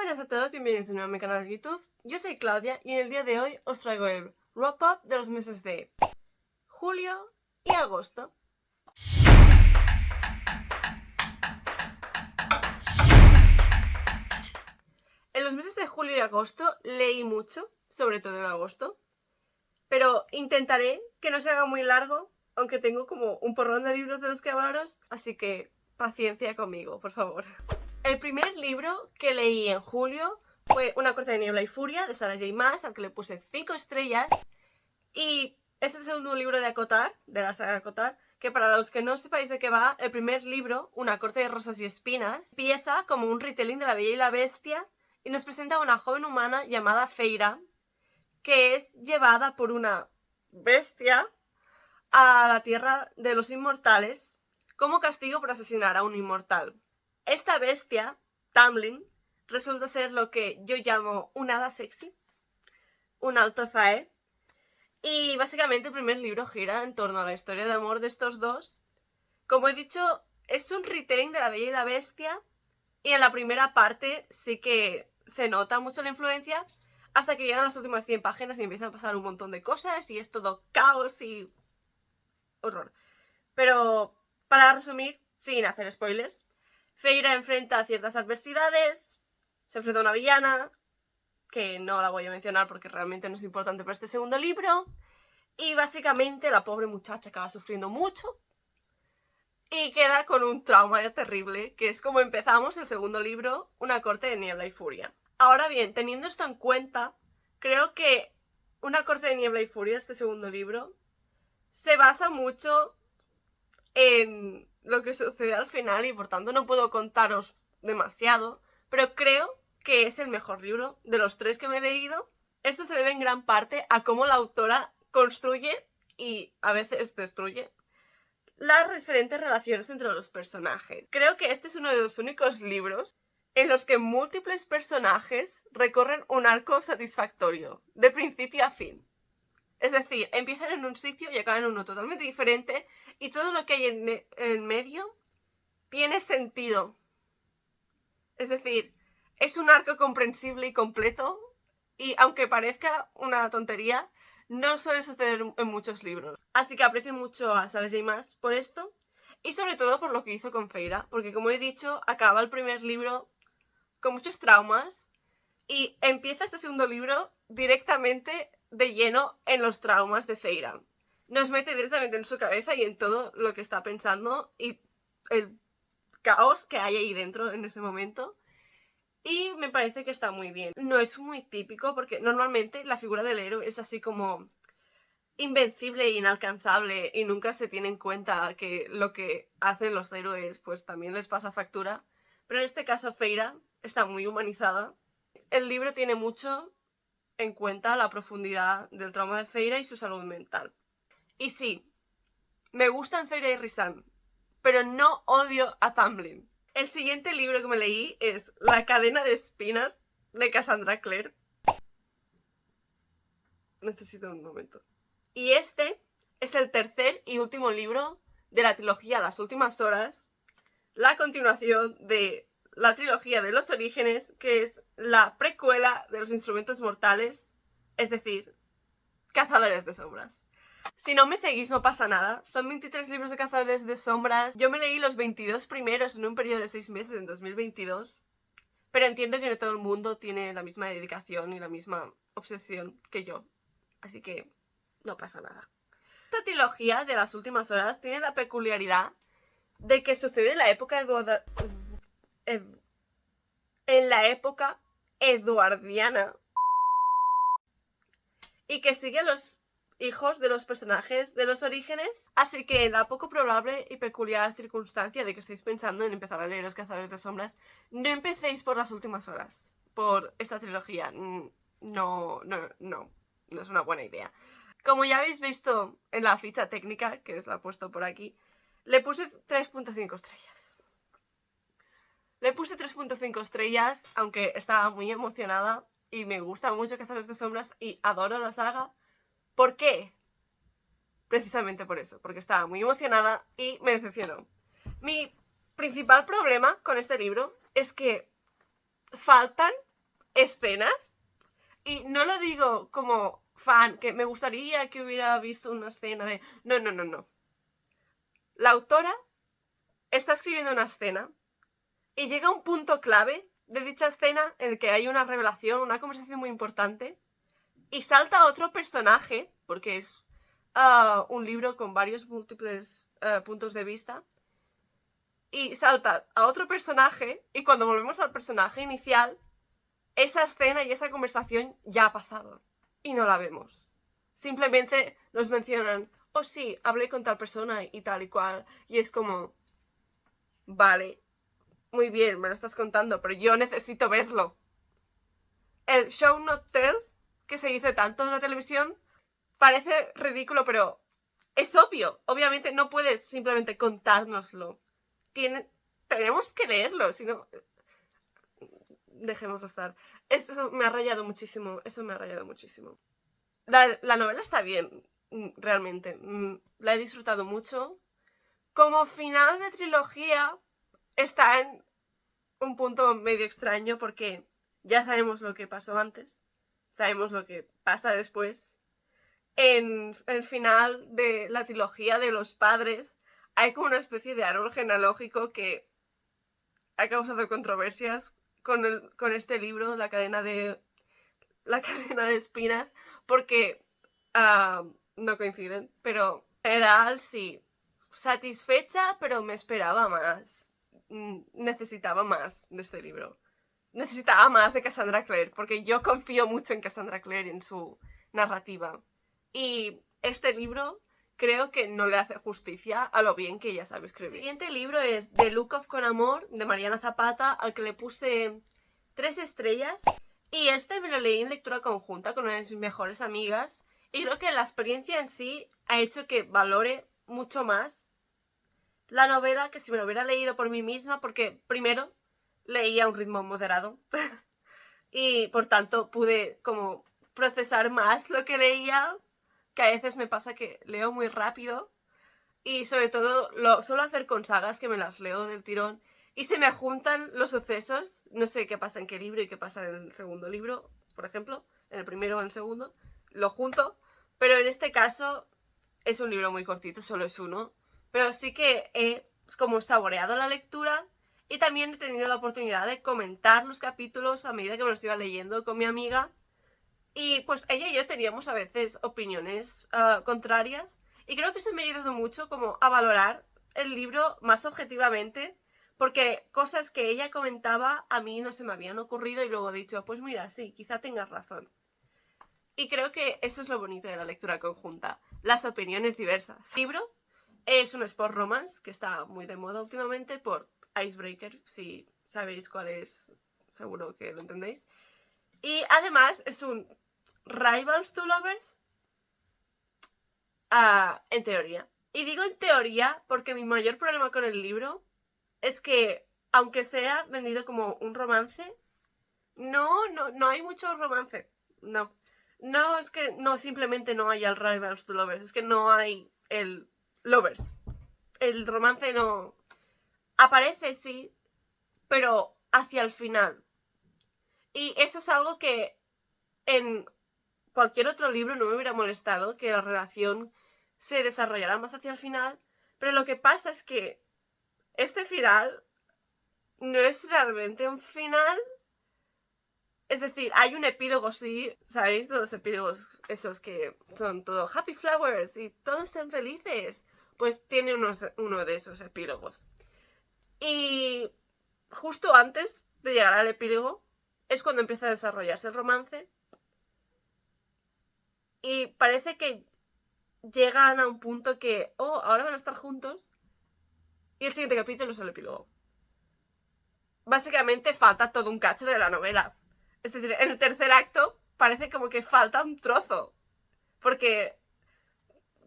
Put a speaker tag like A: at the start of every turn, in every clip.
A: Buenas a todos, bienvenidos de nuevo a mi canal de YouTube. Yo soy Claudia y en el día de hoy os traigo el wrap-up de los meses de julio y agosto. En los meses de julio y agosto leí mucho, sobre todo en agosto, pero intentaré que no se haga muy largo, aunque tengo como un porrón de libros de los que hablaros, así que paciencia conmigo, por favor. El primer libro que leí en julio fue Una corte de niebla y furia, de Sarah J. Maas, al que le puse 5 estrellas. Y es el segundo libro de ACOTAR, de la saga ACOTAR, que para los que no sepáis de qué va, el primer libro, Una corte de rosas y espinas, empieza como un retelling de La Bella y la Bestia y nos presenta a una joven humana llamada Feyre, que es llevada por una bestia a la tierra de los inmortales como castigo por asesinar a un inmortal. Esta bestia, Tamlin, resulta ser lo que yo llamo un hada sexy, un Altozae, y básicamente el primer libro gira en torno a la historia de amor de estos dos. Como he dicho, es un retelling de La Bella y la Bestia, y en la primera parte sí que se nota mucho la influencia, hasta que llegan las últimas 100 páginas y empiezan a pasar un montón de cosas, y es todo caos y horror. Pero, para resumir, sin hacer spoilers, Feyre enfrenta ciertas adversidades, se enfrenta a una villana, que no la voy a mencionar porque realmente no es importante para este segundo libro, y básicamente la pobre muchacha acaba sufriendo mucho y queda con un trauma terrible, que es como empezamos el segundo libro, Una corte de niebla y furia. Ahora bien, teniendo esto en cuenta, creo que Una corte de niebla y furia, este segundo libro, se basa mucho en lo que sucede al final y por tanto no puedo contaros demasiado, pero creo que es el mejor libro de los 3 que me he leído. Esto se debe en gran parte a cómo la autora construye y a veces destruye las diferentes relaciones entre los personajes. Creo que este es uno de los únicos libros en los que múltiples personajes recorren un arco satisfactorio, de principio a fin. Es decir, empiezan en un sitio y acaban en uno totalmente diferente, y todo lo que hay en medio tiene sentido. Es decir, es un arco comprensible y completo, y aunque parezca una tontería, no suele suceder en muchos libros. Así que aprecio mucho a Sarah J. Maas por esto, y sobre todo por lo que hizo con Feyre, porque como he dicho, acaba el primer libro con muchos traumas, y empieza este segundo libro directamente de lleno en los traumas de Feyre. Nos mete directamente en su cabeza y en todo lo que está pensando y el caos que hay ahí dentro en ese momento. Y me parece que está muy bien. No es muy típico porque normalmente la figura del héroe es así como invencible e inalcanzable y nunca se tiene en cuenta que lo que hacen los héroes pues también les pasa factura. Pero en este caso Feyre está muy humanizada. El libro tiene mucho en cuenta la profundidad del trauma de Feyre y su salud mental. Y sí, me gustan Feyre y Rhysand, pero no odio a Tamlin. El siguiente libro que me leí es La cadena de espinas, de Cassandra Clare. Necesito un momento. Y este es el tercer y último libro de la trilogía Las últimas horas, la continuación de la trilogía de los orígenes, que es la precuela de los instrumentos mortales, es decir, Cazadores de sombras. Si no me seguís no pasa nada, son 23 libros de Cazadores de sombras. Yo me leí los 22 primeros en un periodo de 6 meses en 2022, pero entiendo que no todo el mundo tiene la misma dedicación y la misma obsesión que yo, así que no pasa nada. Esta trilogía de Las últimas horas tiene la peculiaridad de que sucede en la época eduardiana y que sigue a los hijos de los personajes de los orígenes, así que en la poco probable y peculiar circunstancia de que estéis pensando en empezar a leer Los Cazadores de Sombras, no empecéis por Las últimas horas, por esta trilogía. No es una buena idea. Como ya habéis visto en la ficha técnica, que os la he puesto por aquí, le puse 3.5 estrellas. Le puse 3.5 estrellas, aunque estaba muy emocionada y me gusta mucho Cazadores de Sombras y adoro la saga. ¿Por qué? Precisamente por eso, porque estaba muy emocionada y me decepcionó. Mi principal problema con este libro es que faltan escenas. Y no lo digo como fan, que me gustaría que hubiera visto una escena de... No, no, no, no. La autora está escribiendo una escena y llega un punto clave de dicha escena en el que hay una revelación, una conversación muy importante, y salta otro personaje, porque es un libro con varios múltiples puntos de vista, y salta a otro personaje, y cuando volvemos al personaje inicial, esa escena y esa conversación ya ha pasado, y no la vemos. Simplemente nos mencionan, oh sí, hablé con tal persona y tal y cual, y es como, vale, muy bien, me lo estás contando, pero yo necesito verlo. El show not tell, que se dice tanto en la televisión, parece ridículo, pero es obvio. Obviamente no puedes simplemente contárnoslo. Tenemos que leerlo, si no... Dejémoslo estar. Eso me ha rayado muchísimo, La novela está bien, realmente. La he disfrutado mucho. Como final de trilogía, está en un punto medio extraño porque ya sabemos lo que pasó antes, sabemos lo que pasa después. En el final de la trilogía de los padres hay como una especie de árbol genealógico que ha causado controversias con este libro, la cadena de espinas, porque no coinciden, pero en general sí, satisfecha, pero me esperaba más. Necesitaba más de este libro. Necesitaba más de Cassandra Clare, porque yo confío mucho en Cassandra Clare y en su narrativa. Y este libro creo que no le hace justicia a lo bien que ella sabe escribir. El siguiente libro es The Look of Con Amor, de Mariana Zapata, al que le puse 3 estrellas. Y este me lo leí en lectura conjunta con una de mis mejores amigas. Y creo que la experiencia en sí ha hecho que valore mucho más la novela que si me lo hubiera leído por mí misma, porque primero leía a un ritmo moderado y por tanto pude como procesar más lo que leía, que a veces me pasa que leo muy rápido y sobre todo lo suelo hacer con sagas que me las leo del tirón y se me juntan los sucesos, no sé qué pasa en qué libro y qué pasa en el segundo libro, por ejemplo, en el primero o en el segundo, lo junto, pero en este caso es un libro muy cortito, solo es uno, pero sí que he como saboreado la lectura y también he tenido la oportunidad de comentar los capítulos a medida que me los iba leyendo con mi amiga y pues ella y yo teníamos a veces opiniones contrarias y creo que eso me ha ayudado mucho como a valorar el libro más objetivamente porque cosas que ella comentaba a mí no se me habían ocurrido y luego he dicho, pues mira, sí, quizá tengas razón. Y creo que eso es lo bonito de la lectura conjunta, las opiniones diversas. El libro es un sport romance que está muy de moda últimamente por Icebreaker, si sabéis cuál es, seguro que lo entendéis. Y además es un Rivals to Lovers en teoría. Y digo en teoría porque mi mayor problema con el libro es que, aunque sea vendido como un romance, no hay mucho romance. No. No es que no simplemente no haya el Rivals to Lovers, es que no hay el Lovers. El romance no... Aparece, sí, pero hacia el final. Y eso es algo que en cualquier otro libro no me hubiera molestado, que la relación se desarrollara más hacia el final, pero lo que pasa es que este final no es realmente un final. Es decir, hay un epílogo, sí, ¿sabéis? Los epílogos esos que son todo happy flowers y todos están felices. Pues tiene uno de esos epílogos. Y justo antes de llegar al epílogo es cuando empieza a desarrollarse el romance. Y parece que llegan a un punto que, oh, ahora van a estar juntos. Y el siguiente capítulo es el epílogo. Básicamente falta todo un cacho de la novela. Es decir, en el tercer acto parece como que falta un trozo. Porque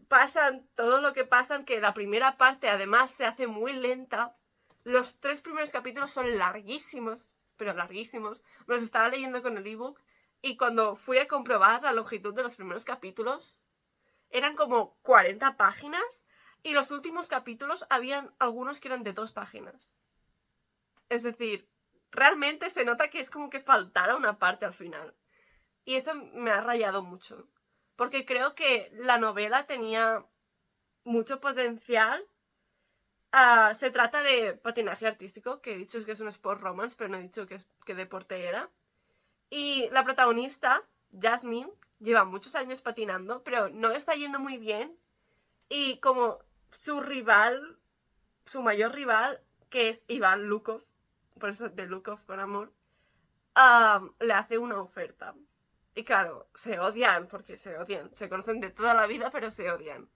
A: pasan todo lo que pasan, que la primera parte además se hace muy lenta. Los 3 primeros capítulos son larguísimos, pero larguísimos. Los estaba leyendo con el ebook y cuando fui a comprobar la longitud de los primeros capítulos, eran como 40 páginas y los últimos capítulos habían algunos que eran de 2 páginas. Es decir, realmente se nota que es como que faltara una parte al final. Y eso me ha rayado mucho. Porque creo que la novela tenía mucho potencial. Se trata de patinaje artístico, que he dicho que es un sport romance, pero no he dicho qué deporte era. Y la protagonista, Jasmine, lleva muchos años patinando, pero no le está yendo muy bien. Y como su rival, su mayor rival, que es Iván Lukov, por eso de Lukov con amor, le hace una oferta. Y claro, se odian, porque se odian. Se conocen de toda la vida, pero se odian.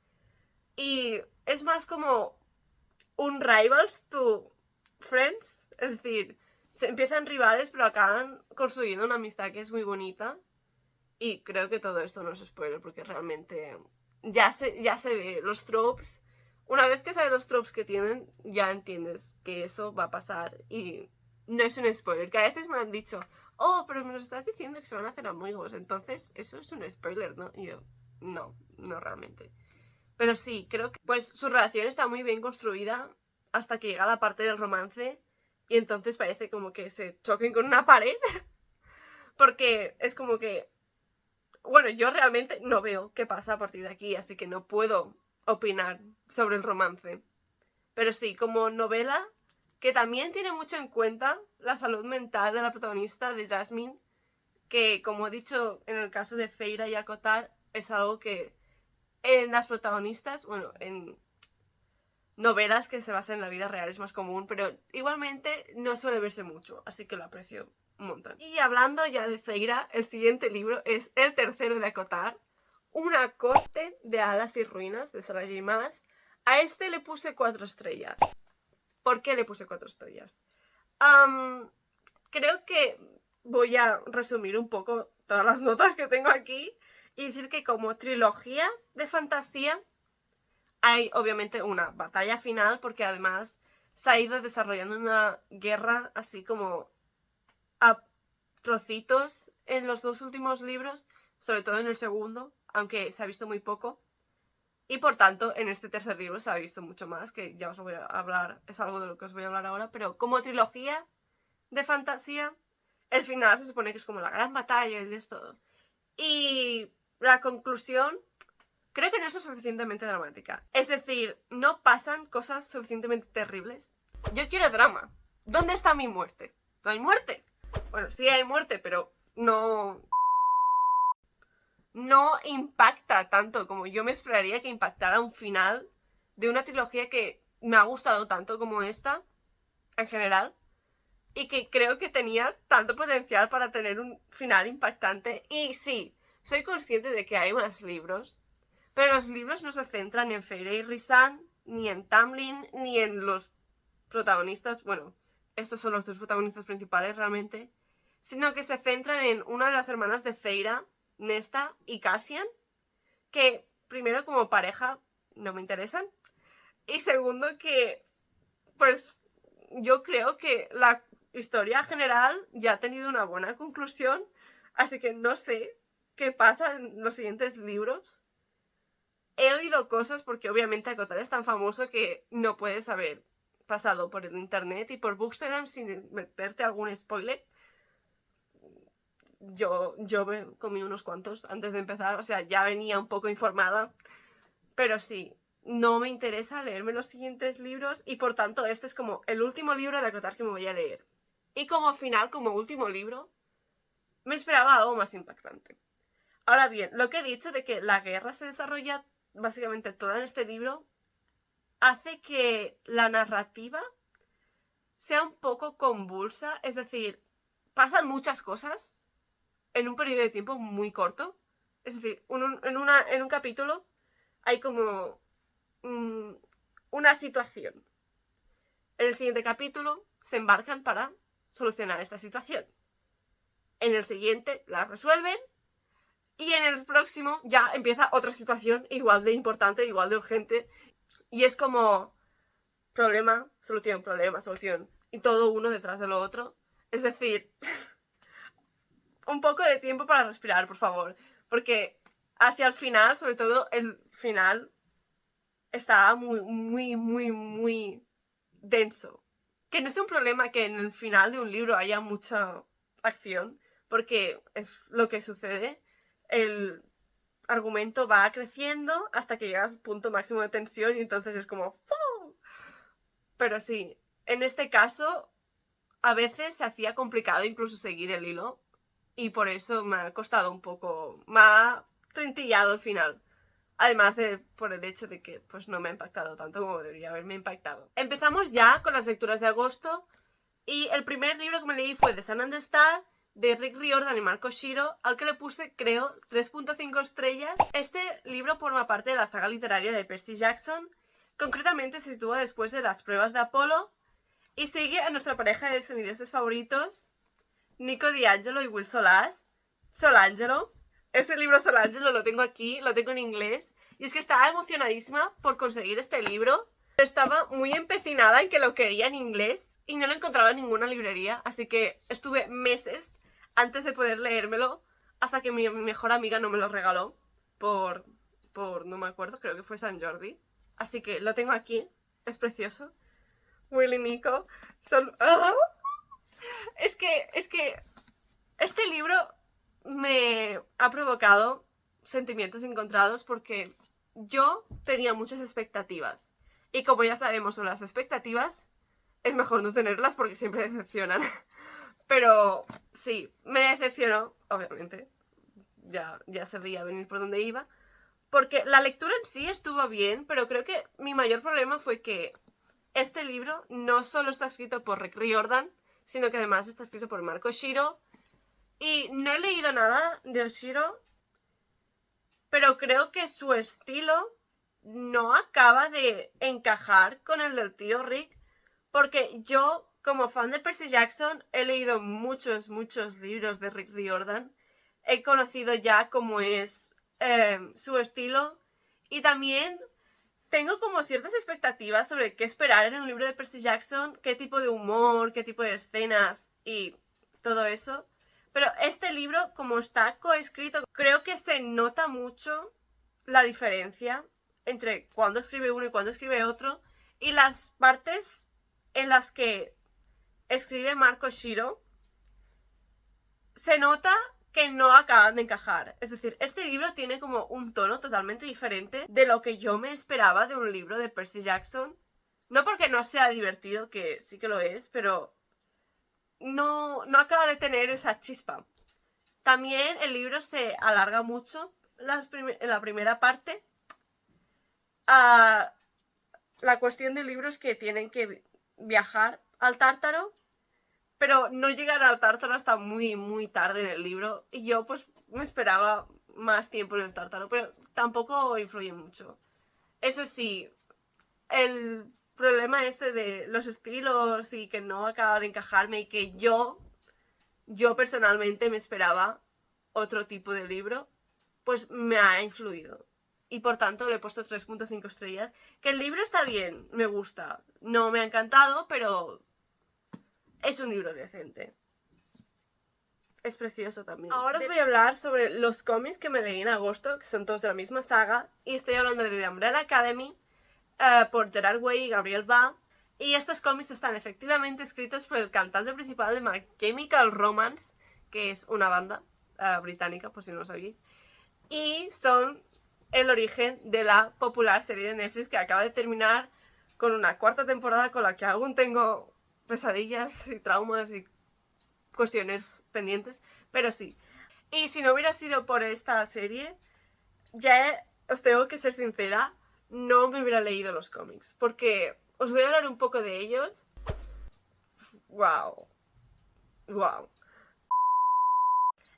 A: Y es más como un rivals to friends. Es decir, se empiezan rivales, pero acaban construyendo una amistad que es muy bonita. Y creo que todo esto no es spoiler, porque realmente ya se ve los tropes. Una vez que sabes los tropes que tienen, ya entiendes que eso va a pasar. Y no es un spoiler, que a veces me han dicho, oh, pero me nos estás diciendo que se van a hacer amigos, entonces eso es un spoiler, ¿no? Y yo, no realmente. Pero sí, creo que pues su relación está muy bien construida hasta que llega la parte del romance y entonces parece como que se choquen con una pared. Porque es como que, bueno, yo realmente no veo qué pasa a partir de aquí, así que no puedo opinar sobre el romance. Pero sí, como novela, que también tiene mucho en cuenta la salud mental de la protagonista, de Jasmine, que como he dicho en el caso de Feira y Acotar, es algo que en las protagonistas, bueno, en novelas que se basan en la vida real es más común, pero igualmente no suele verse mucho, así que lo aprecio un montón. Y hablando ya de Feira, el siguiente libro es el tercero de Acotar, Una corte de alas y ruinas, de Sarah J. Maas. A este le puse 4 estrellas. ¿Por qué le puse 4 estrellas? Creo que voy a resumir un poco todas las notas que tengo aquí y decir que como trilogía de fantasía hay obviamente una batalla final porque además se ha ido desarrollando una guerra así como a trocitos en los 2 últimos libros, sobre todo en el segundo, aunque se ha visto muy poco. Y por tanto, en este tercer libro se ha visto mucho más, que ya os voy a hablar, es algo de lo que os voy a hablar ahora, pero como trilogía de fantasía, el final se supone que es como la gran batalla y es todo. Y la conclusión creo que no es lo suficientemente dramática. Es decir, no pasan cosas suficientemente terribles. Yo quiero drama. ¿Dónde está mi muerte? ¿No hay muerte? Bueno, sí hay muerte, pero no impacta tanto como yo me esperaría que impactara un final de una trilogía que me ha gustado tanto como esta, en general, y que creo que tenía tanto potencial para tener un final impactante. Y sí, soy consciente de que hay más libros, pero los libros no se centran en Feira y Rhysand, ni en Tamlin, ni en los protagonistas, bueno, estos son los 2 protagonistas principales realmente, sino que se centran en una de las hermanas de Feira, Nesta y Cassian, que primero como pareja no me interesan, y segundo que, pues, yo creo que la historia general ya ha tenido una buena conclusión, así que no sé qué pasa en los siguientes libros. He oído cosas porque obviamente Acotar es tan famoso que no puedes haber pasado por el internet y por Bookstagram sin meterte algún spoiler. Yo me comí unos cuantos antes de empezar, o sea, ya venía un poco informada, pero sí, no me interesa leerme los siguientes libros y por tanto este es como el último libro de Acotar que me voy a leer. Y como final, como último libro, me esperaba algo más impactante. Ahora bien, lo que he dicho de que la guerra se desarrolla básicamente toda en este libro hace que la narrativa sea un poco convulsa, es decir, pasan muchas cosas en un periodo de tiempo muy corto. Es decir, en un capítulo hay como una situación. En el siguiente capítulo se embarcan para solucionar esta situación. En el siguiente la resuelven y en el próximo ya empieza otra situación igual de importante, igual de urgente. Y es como problema, solución. Y todo uno detrás de lo otro. Es decir, un poco de tiempo para respirar, por favor. Porque hacia el final, sobre todo el final, está muy denso. Que no es un problema que en el final de un libro haya mucha acción, porque es lo que sucede. El argumento va creciendo hasta que llegas al punto máximo de tensión y entonces es como ¡fum! Pero sí, en este caso a veces se hacía complicado incluso seguir el hilo y por eso me ha costado un poco, me ha trintillado al final. Además de por el hecho de que pues no me ha impactado tanto como debería haberme impactado. Empezamos ya con las lecturas de agosto y el primer libro que me leí fue The Sun and the Star, de Rick Riordan y Marco Shiro, al que le puse, creo, 3.5 estrellas. Este libro forma parte de la saga literaria de Percy Jackson. Concretamente se sitúa después de las pruebas de Apolo y sigue a nuestra pareja de semidioses favoritos, Nico D'Angelo y Will Solangelo. Ese libro Solangelo lo tengo aquí, lo tengo en inglés. Y es que estaba emocionadísima por conseguir este libro. Pero estaba muy empecinada en que lo quería en inglés y no lo encontraba en ninguna librería. Así que estuve meses antes de poder leérmelo hasta que mi mejor amiga no me lo regaló por no me acuerdo, creo que fue San Jordi. Así que lo tengo aquí, es precioso. Will y Nico son... ¡Ah! Es que este libro me ha provocado sentimientos encontrados porque yo tenía muchas expectativas. Y como ya sabemos sobre las expectativas, es mejor no tenerlas porque siempre decepcionan. Pero sí, me decepcionó, obviamente. Ya se veía venir por dónde iba. Porque la lectura en sí estuvo bien, pero creo que mi mayor problema fue que este libro no solo está escrito por Rick Riordan, sino que además está escrito por Marco Shiro. Y no he leído nada de Oshiro, pero creo que su estilo no acaba de encajar con el del tío Rick, porque yo, como fan de Percy Jackson, he leído muchos libros de Rick Riordan. He conocido ya cómo es su estilo y también tengo como ciertas expectativas sobre qué esperar en un libro de Percy Jackson, qué tipo de humor, qué tipo de escenas y todo eso. Pero este libro, como está coescrito, creo que se nota mucho la diferencia entre cuando escribe uno y cuando escribe otro. Y las partes en las que escribe Marco Shiro, se nota que no acaban de encajar. Es decir, este libro tiene como un tono totalmente diferente de lo que yo me esperaba de un libro de Percy Jackson. No porque no sea divertido, que sí que lo es, pero no acaba de tener esa chispa. También el libro se alarga mucho en la primera parte. La cuestión del libro es que tienen que viajar al Tártaro, pero no llegan al Tártaro hasta muy tarde en el libro. Y yo pues me esperaba más tiempo en el Tártaro, pero tampoco influye mucho. Eso sí, el problema ese de los estilos y que no acaba de encajarme y que yo personalmente me esperaba otro tipo de libro, pues me ha influido. Y por tanto le he puesto 3.5 estrellas. Que el libro está bien, me gusta. No me ha encantado, pero es un libro decente. Es precioso también. Ahora os voy a hablar sobre los cómics que me leí en agosto, que son todos de la misma saga. Y estoy hablando de The Umbrella Academy, por Gerard Way y Gabriel Ba. Y estos cómics están efectivamente escritos por el cantante principal de My Chemical Romance, que es una banda británica, por si no lo sabéis. Y son el origen de la popular serie de Netflix que acaba de terminar con una cuarta temporada con la que aún tengo pesadillas y traumas y cuestiones pendientes, pero sí. Y si no hubiera sido por esta serie, ya os tengo que ser sincera, no me hubiera leído los cómics, porque os voy a hablar un poco de ellos. Wow.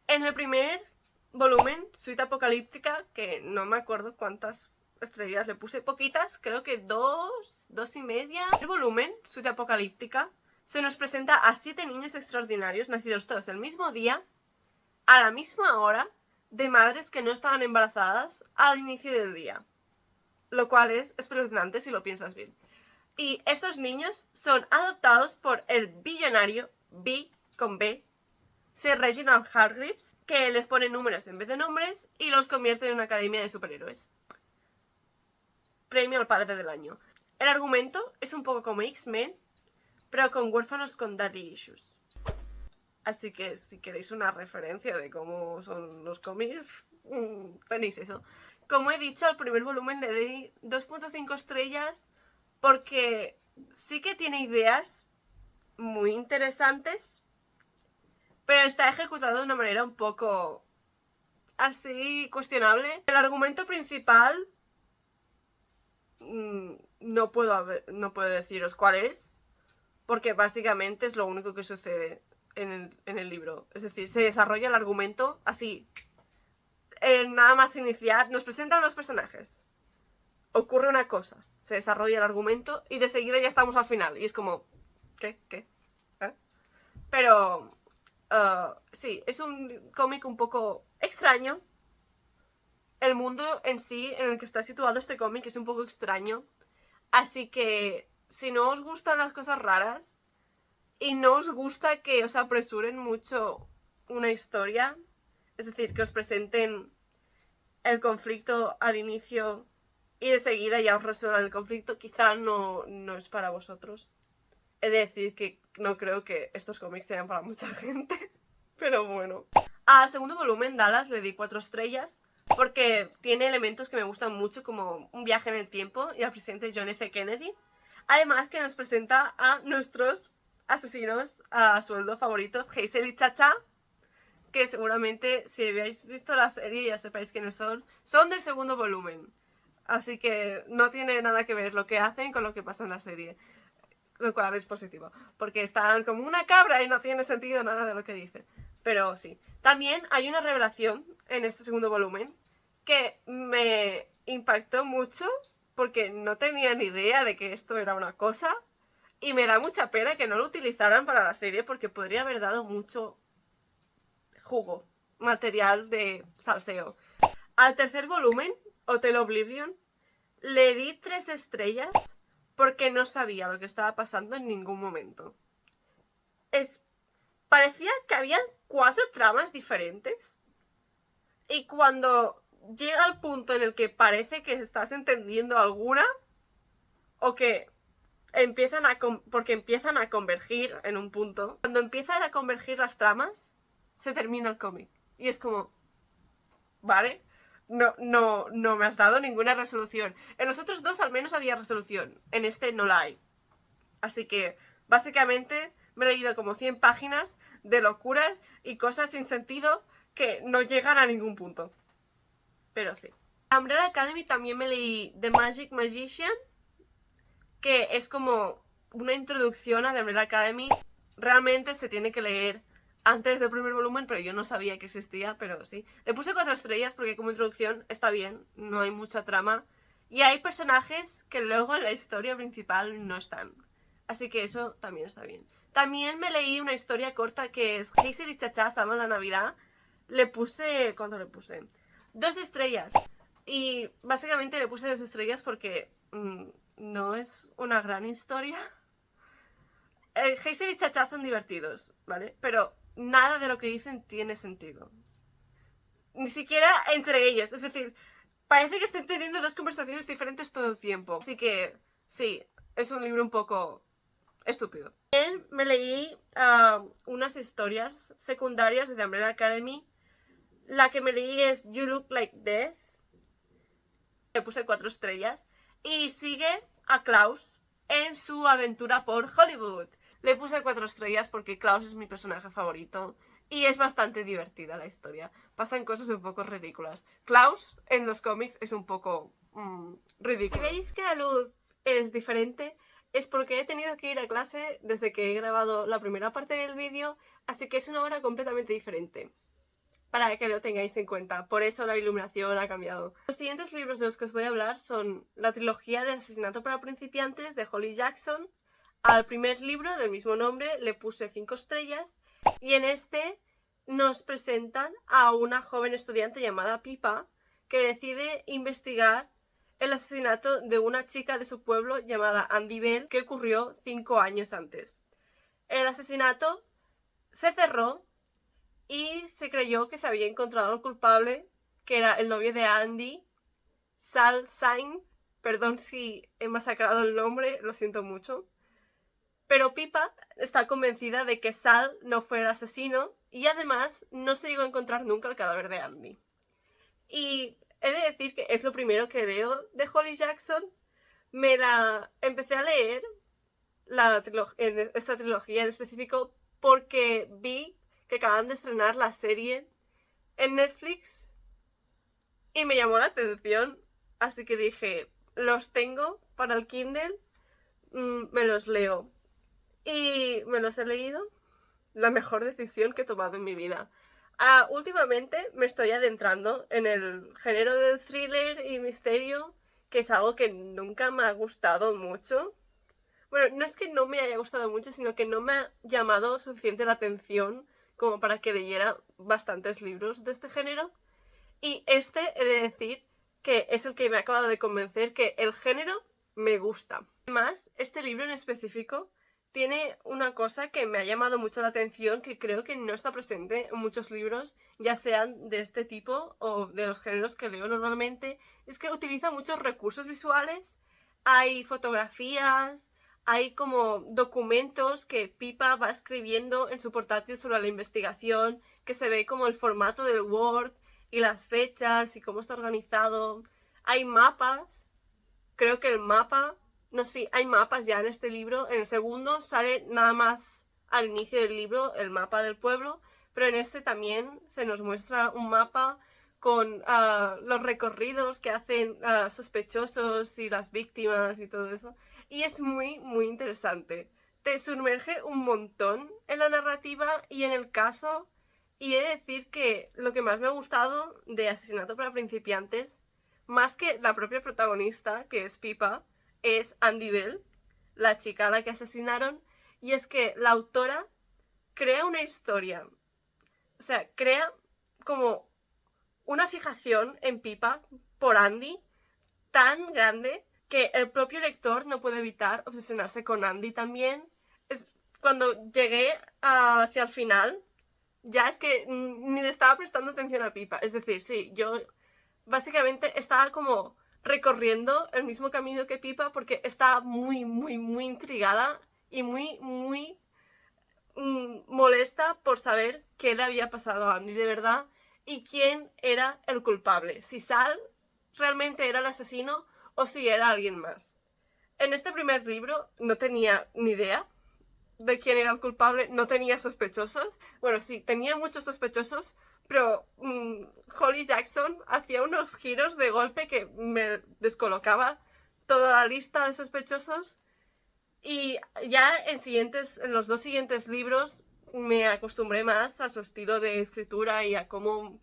A: En el primer volumen, Suite Apocalíptica, que no me acuerdo cuántas estrellas le puse, poquitas, creo que 2.5. El volumen, Suite Apocalíptica, se nos presenta a 7 niños extraordinarios, nacidos todos el mismo día, a la misma hora, de madres que no estaban embarazadas al inicio del día. Lo cual es espeluznante si lo piensas bien. Y estos niños son adoptados por el billonario B con B, Sir Reginald Hargreaves, que les pone números en vez de nombres y los convierte en una academia de superhéroes. Premio al padre del año. El argumento es un poco como X-Men, pero con huérfanos con daddy issues. Así que si queréis una referencia de cómo son los cómics, tenéis eso. Como he dicho, al primer volumen le di 2.5 estrellas porque sí que tiene ideas muy interesantes, pero está ejecutado de una manera un poco así cuestionable. El argumento principal no puedo deciros cuál es, porque básicamente es lo único que sucede en el libro. Es decir, se desarrolla el argumento así. Nada más iniciar, nos presentan los personajes. Ocurre una cosa, se desarrolla el argumento y de seguida ya estamos al final. Y es como, ¿qué? ¿Eh? Pero sí, es un cómic un poco extraño. El mundo en sí, en el que está situado este cómic, es un poco extraño. Así que, si no os gustan las cosas raras y no os gusta que os apresuren mucho una historia, es decir, que os presenten el conflicto al inicio y de seguida ya os resuelvan el conflicto, quizá no es para vosotros. He de decir que no creo que estos cómics sean para mucha gente, pero bueno. Al segundo volumen, Dallas, le di 4 estrellas porque tiene elementos que me gustan mucho, como un viaje en el tiempo y al presidente John F. Kennedy. Además que nos presenta a nuestros asesinos a sueldo favoritos, Hazel y Chacha, que seguramente si habéis visto la serie ya sepáis quiénes son. Son del segundo volumen, así que no tiene nada que ver lo que hacen con lo que pasa en la serie, lo cual es positivo, porque están como una cabra y no tiene sentido nada de lo que dicen. Pero sí, también hay una revelación en este segundo volumen que me impactó mucho porque no tenía ni idea de que esto era una cosa y me da mucha pena que no lo utilizaran para la serie porque podría haber dado mucho jugo, material de salseo. Al tercer volumen, Hotel Oblivion, le di 3 estrellas porque no sabía lo que estaba pasando en ningún momento. Parecía que habían 4 tramas diferentes y cuando llega al punto en el que parece que estás entendiendo alguna o que porque empiezan a convergir en un punto, cuando empiezan a convergir las tramas se termina el cómic y es como, ¿vale? No me has dado ninguna resolución. En los otros 2 al menos había resolución, en este no la hay. Así que básicamente me he leído como 100 páginas de locuras y cosas sin sentido que no llegan a ningún punto. Pero sí. Umbrella Academy también me leí The Magic Magician, que es como una introducción a The Umbrella Academy. Realmente se tiene que leer antes del primer volumen, pero yo no sabía que existía, pero sí. Le puse 4 estrellas porque como introducción está bien, no hay mucha trama. Y hay personajes que luego en la historia principal no están. Así que eso también está bien. También me leí una historia corta que es Hazel y Chacha aman la Navidad. Le puse... ¿Cuánto le puse? 2 estrellas. Y básicamente le puse 2 estrellas porque no es una gran historia. Hazel y Chacha son divertidos, ¿vale? Pero nada de lo que dicen tiene sentido. Ni siquiera entre ellos. Es decir, parece que estén teniendo 2 conversaciones diferentes todo el tiempo. Así que, sí, es un libro un poco estúpido. También me leí unas historias secundarias de The Umbrella Academy. La que me leí es You Look Like Death. Le puse 4 estrellas. Y sigue a Klaus en su aventura por Hollywood. Le puse 4 estrellas porque Klaus es mi personaje favorito. Y es bastante divertida la historia. Pasan cosas un poco ridículas. Klaus en los cómics es un poco ridículo. Si veis que la luz es diferente, es porque he tenido que ir a clase desde que he grabado la primera parte del vídeo, así que es una hora completamente diferente, para que lo tengáis en cuenta. Por eso la iluminación ha cambiado. Los siguientes libros de los que os voy a hablar son la trilogía de Asesinato para principiantes de Holly Jackson. Al primer libro del mismo nombre le puse 5 estrellas y en este nos presentan a una joven estudiante llamada Pipa que decide investigar el asesinato de una chica de su pueblo llamada Andy Bell que ocurrió 5 años antes. El asesinato se cerró y se creyó que se había encontrado al culpable, que era el novio de Andy, Sal Sain. Perdón si he masacrado el nombre, lo siento mucho. Pero Pipa está convencida de que Sal no fue el asesino y además no se llegó a encontrar nunca el cadáver de Andy. Y he de decir que es lo primero que leo de Holly Jackson. Me la empecé a leer en esta trilogía en específico porque vi que acaban de estrenar la serie en Netflix y me llamó la atención, así que dije, los tengo para el Kindle, me los leo. Y me los he leído, la mejor decisión que he tomado en mi vida. Últimamente me estoy adentrando en el género del thriller y misterio, que es algo que nunca me ha gustado mucho. Bueno, no es que no me haya gustado mucho, sino que no me ha llamado suficiente la atención como para que leyera bastantes libros de este género. Y este, he de decir, que es el que me ha acabado de convencer que el género me gusta. Además, este libro en específico tiene una cosa que me ha llamado mucho la atención, que creo que no está presente en muchos libros, ya sean de este tipo o de los géneros que leo normalmente, es que utiliza muchos recursos visuales. Hay fotografías, hay como documentos que Pipa va escribiendo en su portátil sobre la investigación, que se ve como el formato del Word y las fechas y cómo está organizado. Hay mapas, creo que el mapa, no sé, hay mapas ya en este libro. En el segundo sale nada más al inicio del libro el mapa del pueblo, pero en este también se nos muestra un mapa con los recorridos que hacen sospechosos y las víctimas y todo eso. Y es muy, muy interesante. Te sumerge un montón en la narrativa y en el caso. Y he de decir que lo que más me ha gustado de Asesinato para Principiantes, más que la propia protagonista, que es Pipa, es Andy Bell, la chica a la que asesinaron. Y es que la autora crea una historia. O sea, crea como una fijación en Pipa por Andy tan grande que el propio lector no puede evitar obsesionarse con Andy también. Cuando llegué hacia el final, ya es que ni le estaba prestando atención a Pipa. Es decir, sí, yo básicamente estaba como recorriendo el mismo camino que Pipa porque estaba muy, muy, muy intrigada y muy, muy molesta por saber qué le había pasado a Andy de verdad y quién era el culpable. Si Sal realmente era el asesino o si era alguien más. En este primer libro no tenía ni idea de quién era el culpable, no tenía sospechosos. Bueno, sí, tenía muchos sospechosos, pero Holly Jackson hacía unos giros de golpe que me descolocaba toda la lista de sospechosos. Y ya en los dos siguientes libros me acostumbré más a su estilo de escritura y a cómo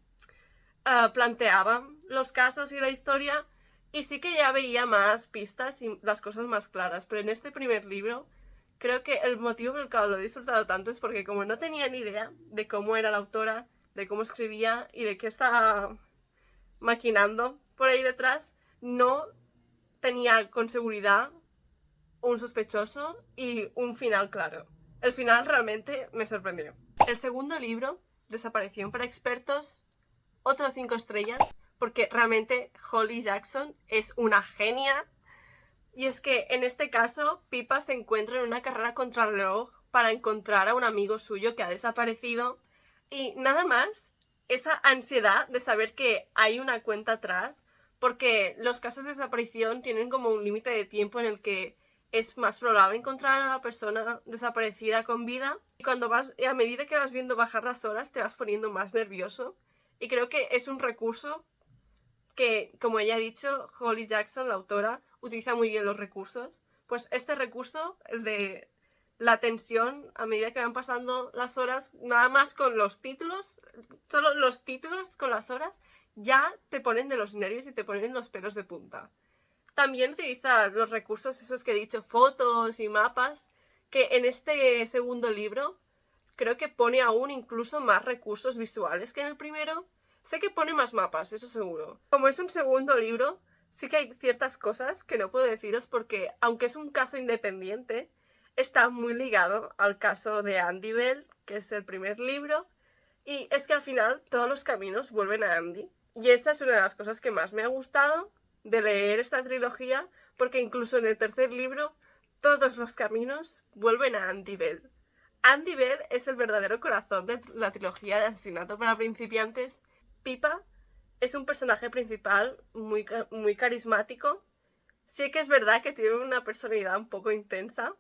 A: planteaban los casos y la historia. Y sí que ya veía más pistas y las cosas más claras. Pero en este primer libro creo que el motivo por el cual lo he disfrutado tanto es porque como no tenía ni idea de cómo era la autora, de cómo escribía y de qué estaba maquinando por ahí detrás, no tenía con seguridad un sospechoso y un final claro. El final realmente me sorprendió. El segundo libro, Desaparición para expertos, otro 5 estrellas, porque realmente Holly Jackson es una genia. Y es que en este caso Pipa se encuentra en una carrera contrarreloj para encontrar a un amigo suyo que ha desaparecido y nada más esa ansiedad de saber que hay una cuenta atrás, porque los casos de desaparición tienen como un límite de tiempo en el que es más probable encontrar a la persona desaparecida con vida y a medida que vas viendo bajar las horas te vas poniendo más nervioso y creo que es un recurso que, como ella ha dicho, Holly Jackson, la autora, utiliza muy bien los recursos. Pues este recurso, el de la tensión a medida que van pasando las horas, nada más con los títulos, solo los títulos con las horas, ya te ponen de los nervios y te ponen los pelos de punta. También utiliza los recursos esos que he dicho, fotos y mapas, que en este segundo libro creo que pone aún incluso más recursos visuales que en el primero. Sé que pone más mapas, eso seguro. Como es un segundo libro, sí que hay ciertas cosas que no puedo deciros porque, aunque es un caso independiente, está muy ligado al caso de Andy Bell, que es el primer libro, y es que al final todos los caminos vuelven a Andy. Y esa es una de las cosas que más me ha gustado de leer esta trilogía, porque incluso en el tercer libro todos los caminos vuelven a Andy Bell. Andy Bell es el verdadero corazón de la trilogía de Asesinato para Principiantes. Pipa es un personaje principal muy carismático. Sí que es verdad que tiene una personalidad un poco intensa.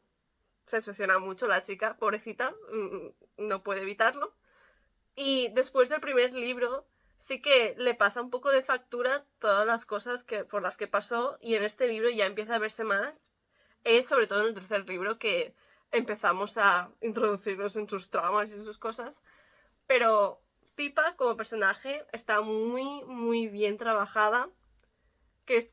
A: Se obsesiona mucho la chica, pobrecita, no puede evitarlo. Y después del primer libro sí que le pasa un poco de factura todas las cosas por las que pasó, y en este libro ya empieza a verse más. Es sobre todo en el tercer libro que empezamos a introducirnos en sus traumas y sus cosas. Pero Pipa como personaje está muy bien trabajada,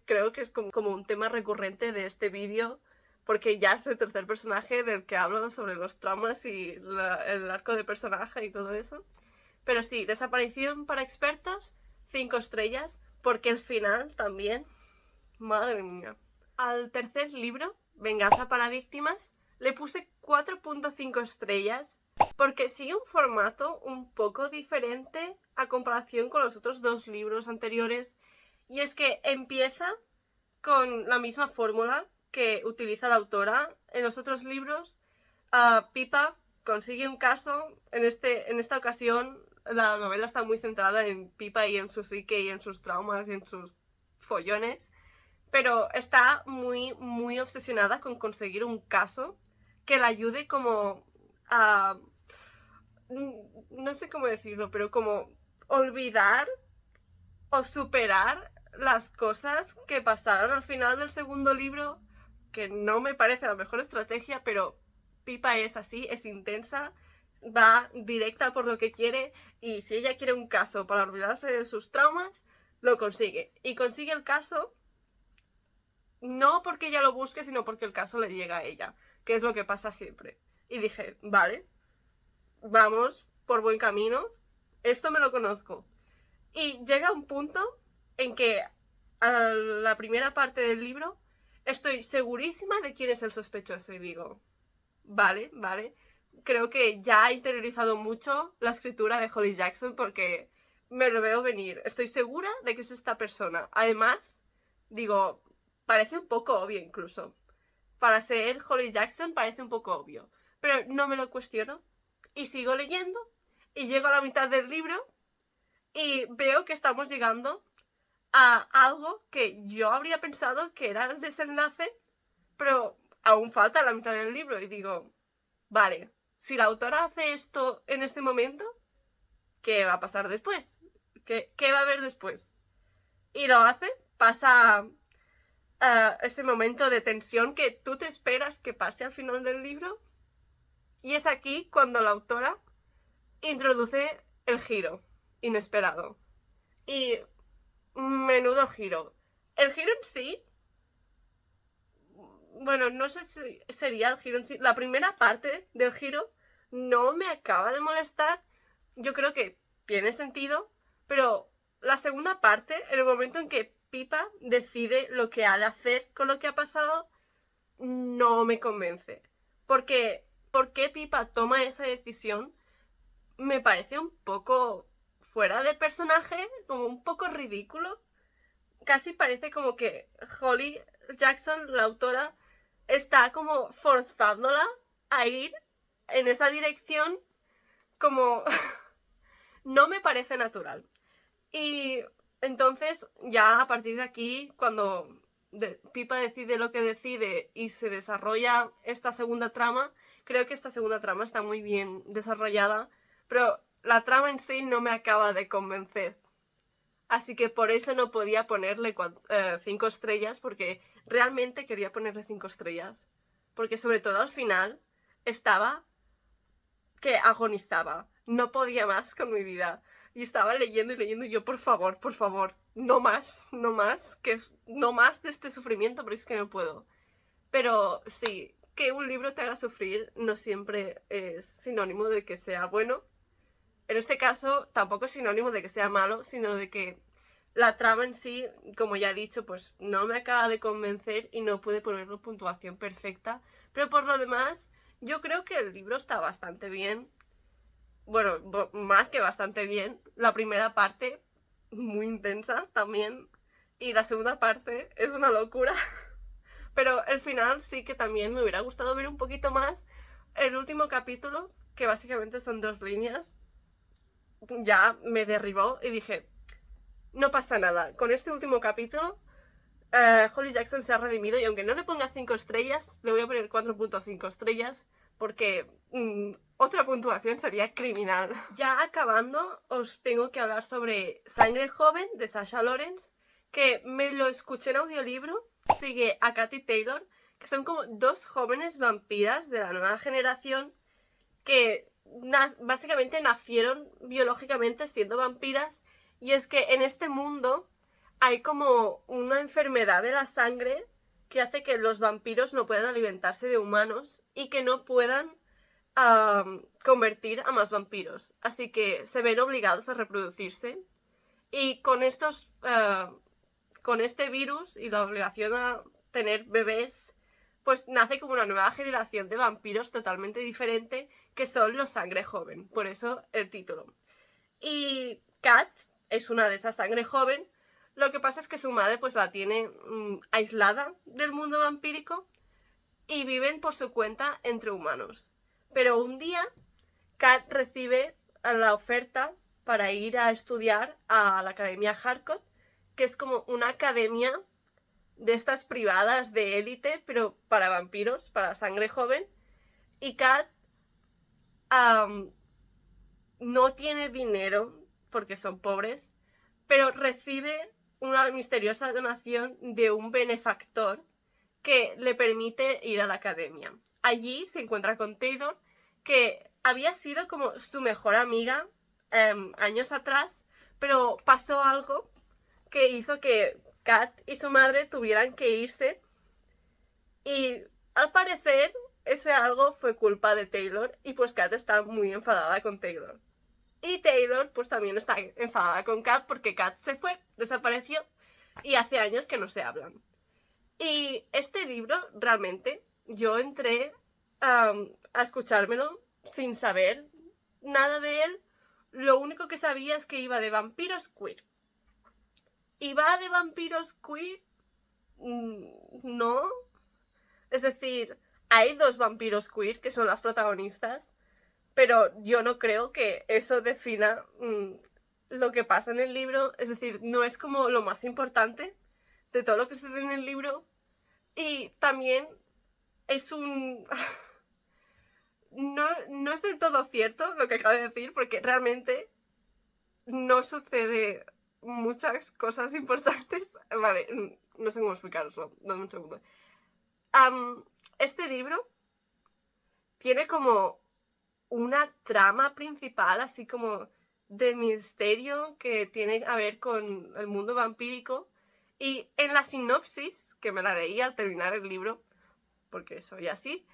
A: creo que es como un tema recurrente de este vídeo, porque ya es el tercer personaje del que hablo sobre los traumas y el arco de personaje y todo eso. Pero sí, Desaparición para expertos, 5 estrellas, porque el final también, madre mía. Al tercer libro, Venganza para víctimas, le puse 4.5 estrellas, porque sigue un formato un poco diferente a comparación con los otros 2 libros anteriores, y es que empieza con la misma fórmula que utiliza la autora en los otros libros. Pipa consigue un caso. En esta ocasión la novela está muy centrada en Pipa y en su psique y en sus traumas y en sus follones, pero está muy obsesionada con conseguir un caso que la ayude como a... no sé cómo decirlo, pero como olvidar o superar las cosas que pasaron al final del segundo libro, que no me parece la mejor estrategia, pero Pipa es así, es intensa, va directa por lo que quiere, y si ella quiere un caso para olvidarse de sus traumas, lo consigue. Y consigue el caso no porque ella lo busque, sino porque el caso le llega a ella, que es lo que pasa siempre. Y dije, vale, vamos por buen camino, esto me lo conozco. Y llega un punto en que a la primera parte del libro estoy segurísima de quién es el sospechoso y digo, vale, creo que ya he interiorizado mucho la escritura de Holly Jackson porque me lo veo venir, estoy segura de que es esta persona. Además, digo, parece un poco obvio incluso. Para ser Holly Jackson parece un poco obvio, pero no me lo cuestiono y sigo leyendo y llego a la mitad del libro y veo que estamos llegando a algo que yo habría pensado que era el desenlace, pero aún falta la mitad del libro y digo, vale, si la autora hace esto en este momento, ¿qué va a pasar después? ¿Qué va a haber después? Y lo hace, pasa ese momento de tensión que tú te esperas que pase al final del libro, y es aquí cuando la autora introduce el giro inesperado. Y menudo giro. El giro en sí, bueno, no sé si sería el giro en sí. La primera parte del giro no me acaba de molestar. Yo creo que tiene sentido, pero la segunda parte, en el momento en que Pipa decide lo que ha de hacer con lo que ha pasado, no me convence. Porque, ¿por qué Pipa toma esa decisión? Me parece un poco fuera de personaje, como un poco ridículo. Casi parece como que Holly Jackson, la autora, está como forzándola a ir en esa dirección, como no me parece natural. Y entonces ya a partir de aquí, cuando Pipa decide lo que decide y se desarrolla esta segunda trama, creo que esta segunda trama está muy bien desarrollada, pero la trama en sí no me acaba de convencer. Así que por eso no podía ponerle 5 estrellas, porque realmente quería ponerle 5 estrellas. Porque sobre todo al final estaba que agonizaba. No podía más con mi vida. Y estaba leyendo y leyendo y yo, por favor, no más, no más de este sufrimiento, porque es que no puedo. Pero sí, que un libro te haga sufrir no siempre es sinónimo de que sea bueno. En este caso, tampoco es sinónimo de que sea malo, sino de que la trama en sí, como ya he dicho, pues no me acaba de convencer y no pude ponerle puntuación perfecta. Pero por lo demás, yo creo que el libro está bastante bien. Bueno, más que bastante bien. La primera parte, muy intensa también. Y la segunda parte es una locura. Pero el final sí que también me hubiera gustado ver un poquito más. El último capítulo, que básicamente son 2 líneas, ya me derribó y dije, no pasa nada. Con este último capítulo, Holly Jackson se ha redimido y aunque no le ponga 5 estrellas, le voy a poner 4.5 estrellas porque otra puntuación sería criminal. Ya acabando, os tengo que hablar sobre Sangre Joven de Sasha Lawrence, que me lo escuché en audiolibro. Sigue a Katy Taylor, que son como 2 jóvenes vampiras de la nueva generación que básicamente nacieron biológicamente siendo vampiras, y es que en este mundo hay como una enfermedad de la sangre que hace que los vampiros no puedan alimentarse de humanos y que no puedan convertir a más vampiros. Así que se ven obligados a reproducirse y con con este virus y la obligación a tener bebés, pues nace como una nueva generación de vampiros totalmente diferente, que son los sangre joven, por eso el título. Y Kat es una de esas sangre joven. Lo que pasa es que su madre pues la tiene aislada del mundo vampírico y viven por su cuenta entre humanos. Pero un día Kat recibe la oferta para ir a estudiar a la Academia Harcourt, que es como una academia de estas privadas de élite, pero para vampiros, para sangre joven. Y Kat no tiene dinero, porque son pobres, pero recibe una misteriosa donación de un benefactor que le permite ir a la academia. Allí se encuentra con Taylor, que había sido como su mejor amiga años atrás, pero pasó algo que hizo que Kat y su madre tuvieran que irse, y al parecer ese algo fue culpa de Taylor, y pues Kat está muy enfadada con Taylor. Y Taylor pues también está enfadada con Kat porque Kat se fue, desapareció y hace años que no se hablan. Y este libro realmente yo entré a escuchármelo sin saber nada de él. Lo único que sabía es que iba de vampiros queer. ¿Iba de vampiros queer? No. Es decir, hay 2 vampiros queer que son las protagonistas, pero yo no creo que eso defina lo que pasa en el libro. Es decir, no es como lo más importante de todo lo que sucede en el libro. Y también es un... no es del todo cierto lo que acabo de decir, porque realmente no sucede muchas cosas importantes. Vale, no sé cómo explicaroslo. Dame un segundo. Este libro tiene como una trama principal, así como de misterio, que tiene a ver con el mundo vampírico. Y en la sinopsis, que me la leí al terminar el libro, porque soy así,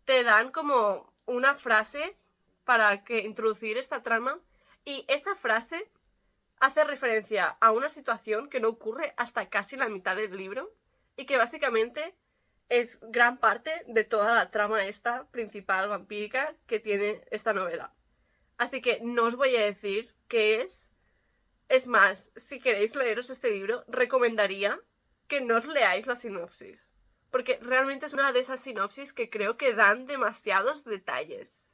A: te dan como una frase para que introducir esta trama, y esa frase hace referencia a una situación que no ocurre hasta casi la mitad del libro y que básicamente es gran parte de toda la trama esta principal vampírica que tiene esta novela. Así que no os voy a decir qué es. Es más, si queréis leeros este libro, recomendaría que no os leáis la sinopsis, porque realmente es una de esas sinopsis que creo que dan demasiados detalles.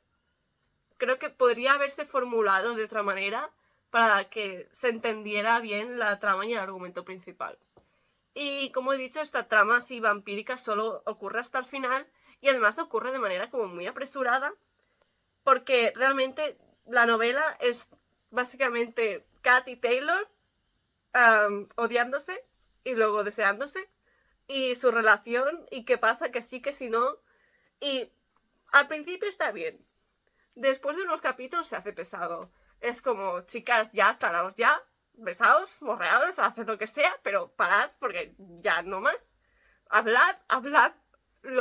A: Creo que podría haberse formulado de otra manera para que se entendiera bien la trama y el argumento principal. Y como he dicho, esta trama así vampírica solo ocurre hasta el final, y además ocurre de manera como muy apresurada, porque realmente la novela es básicamente Kat y Taylor odiándose y luego deseándose, y su relación y qué pasa, que sí, que si no. Y al principio está bien, después de unos capítulos se hace pesado. Es como, chicas, ya, aclaraos ya, besaos, morreados, haced lo que sea, pero parad porque ya no más. Hablad, hablad.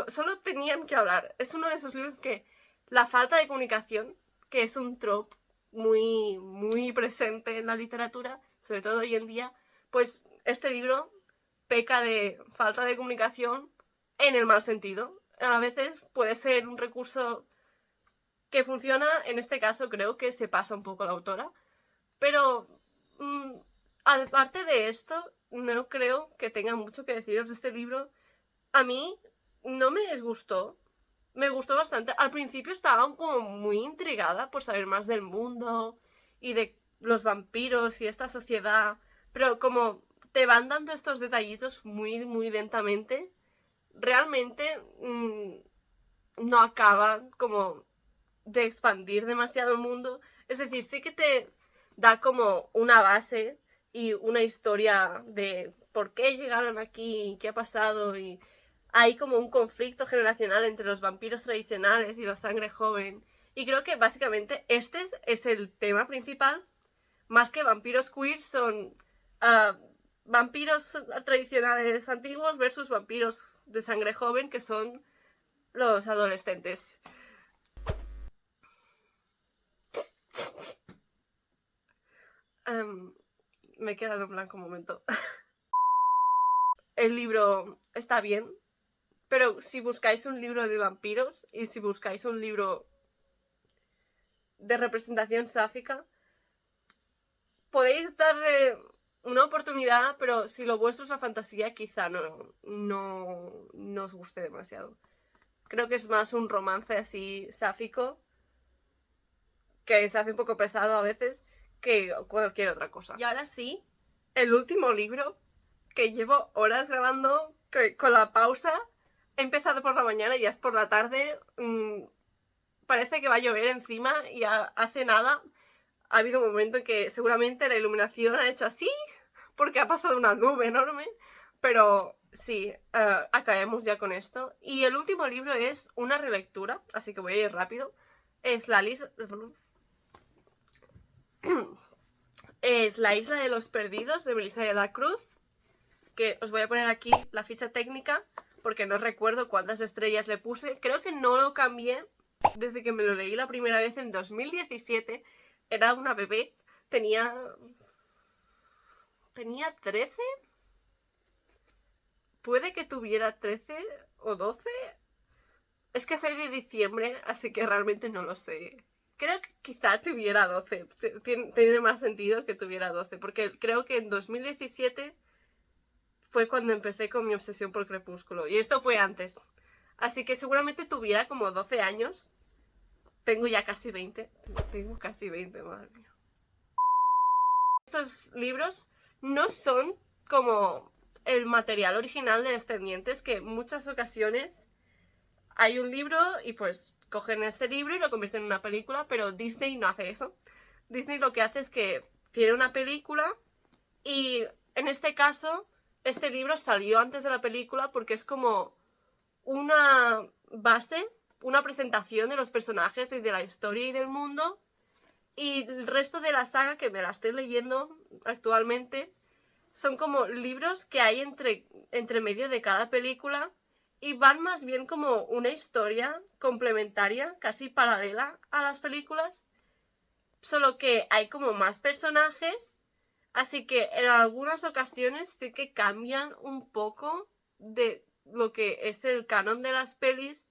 A: Solo tenían que hablar. Es uno de esos libros que la falta de comunicación, que es un trope muy, muy presente en la literatura, sobre todo hoy en día, pues este libro peca de falta de comunicación en el mal sentido. A veces puede ser un recurso que funciona, en este caso creo que se pasa un poco la autora, pero aparte de esto, no creo que tenga mucho que deciros de este libro. A mí no me disgustó. Me gustó bastante. Al principio estaba como muy intrigada por saber más del mundo y de los vampiros y esta sociedad. Pero como te van dando estos detallitos muy, muy lentamente, realmente no acaban como de expandir demasiado el mundo. Es decir, sí que te da como una base y una historia de por qué llegaron aquí, qué ha pasado, y hay como un conflicto generacional entre los vampiros tradicionales y la sangre joven. Y creo que básicamente este es el tema principal. Más que vampiros queer son vampiros tradicionales antiguos versus vampiros de sangre joven, que son los adolescentes. Me he quedado en blanco un momento. El libro está bien, pero si buscáis un libro de vampiros y si buscáis un libro de representación sáfica, podéis darle una oportunidad, pero si lo vuestro es la fantasía, quizá no os guste demasiado. Creo que es más un romance así sáfico, que se hace un poco pesado a veces, que cualquier otra cosa. Y ahora sí, el último libro, que llevo horas grabando, que con la pausa he empezado por la mañana y ya es por la tarde. Parece que va a llover encima y hace nada ha habido un momento en que seguramente la iluminación ha hecho así, porque ha pasado una nube enorme. Pero sí, acabemos ya con esto. Y el último libro es una relectura, así que voy a ir rápido. Es La isla de los perdidos, de Melissa de la Cruz, que os voy a poner aquí la ficha técnica, porque no recuerdo cuántas estrellas le puse. Creo que no lo cambié desde que me lo leí la primera vez en 2017. Era una bebé, tenía 13. Puede que tuviera 13 o 12. Es que soy de diciembre, así que realmente no lo sé. Creo que quizá tuviera 12. Tiene más sentido que tuviera 12, porque creo que en 2017 fue cuando empecé con mi obsesión por Crepúsculo. Y esto fue antes. Así que seguramente tuviera como 12 años. Tengo ya casi 20. Tengo casi 20, madre mía. Estos libros no son como el material original de Descendientes, que en muchas ocasiones hay un libro y pues cogen este libro y lo convierten en una película, pero Disney no hace eso. Disney lo que hace es que tiene una película y en este caso este libro salió antes de la película porque es como una base, una presentación de los personajes y de la historia y del mundo. Y el resto de la saga, que me la estoy leyendo actualmente, son como libros que hay entre medio de cada película y van más bien como una historia complementaria, casi paralela a las películas, solo que hay como más personajes, así que en algunas ocasiones sí que cambian un poco de lo que es el canon de las pelis,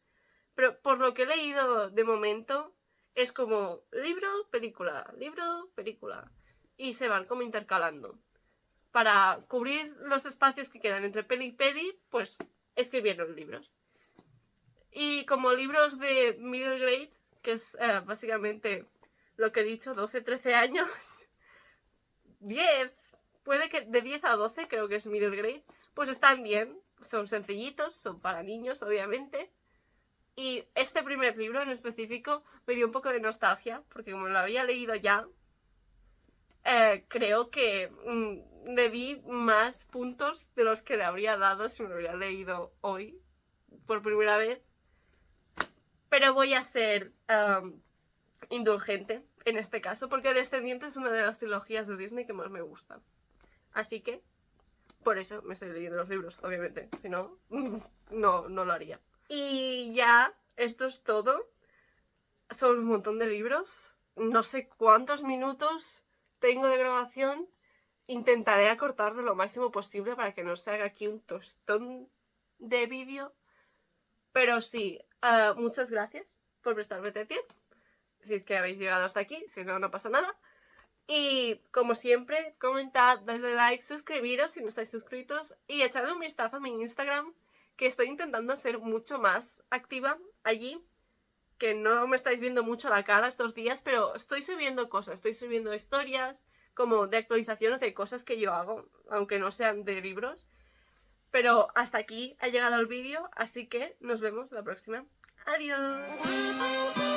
A: pero por lo que he leído de momento es como libro, película, libro, película, y se van como intercalando. Para cubrir los espacios que quedan entre peli y peli, pues escribieron libros. Y como libros de middle grade, que es básicamente lo que he dicho, 12, 13 años, 10, puede que de 10 a 12 creo que es middle grade, pues están bien, son sencillitos, son para niños obviamente. Y este primer libro en específico me dio un poco de nostalgia, porque como lo había leído ya, creo que le di más puntos de los que le habría dado si me lo hubiera leído hoy por primera vez. Pero voy a ser indulgente en este caso, porque Descendientes es una de las trilogías de Disney que más me gustan. Así que por eso me estoy leyendo los libros, obviamente. Si no, no lo haría. Y ya, esto es todo. Son un montón de libros. No sé cuántos minutos tengo de grabación. Intentaré acortarlo lo máximo posible para que no se haga aquí un tostón de vídeo. Pero sí, muchas gracias por prestarme atención. Si es que habéis llegado hasta aquí, si no, no pasa nada. Y como siempre, comentad, dadle like, suscribiros si no estáis suscritos y echadle un vistazo a mi Instagram, que estoy intentando ser mucho más activa allí, que no me estáis viendo mucho la cara estos días, pero estoy subiendo cosas, estoy subiendo historias como de actualizaciones de cosas que yo hago, aunque no sean de libros. Pero hasta aquí ha llegado el vídeo, así que nos vemos la próxima. ¡Adiós!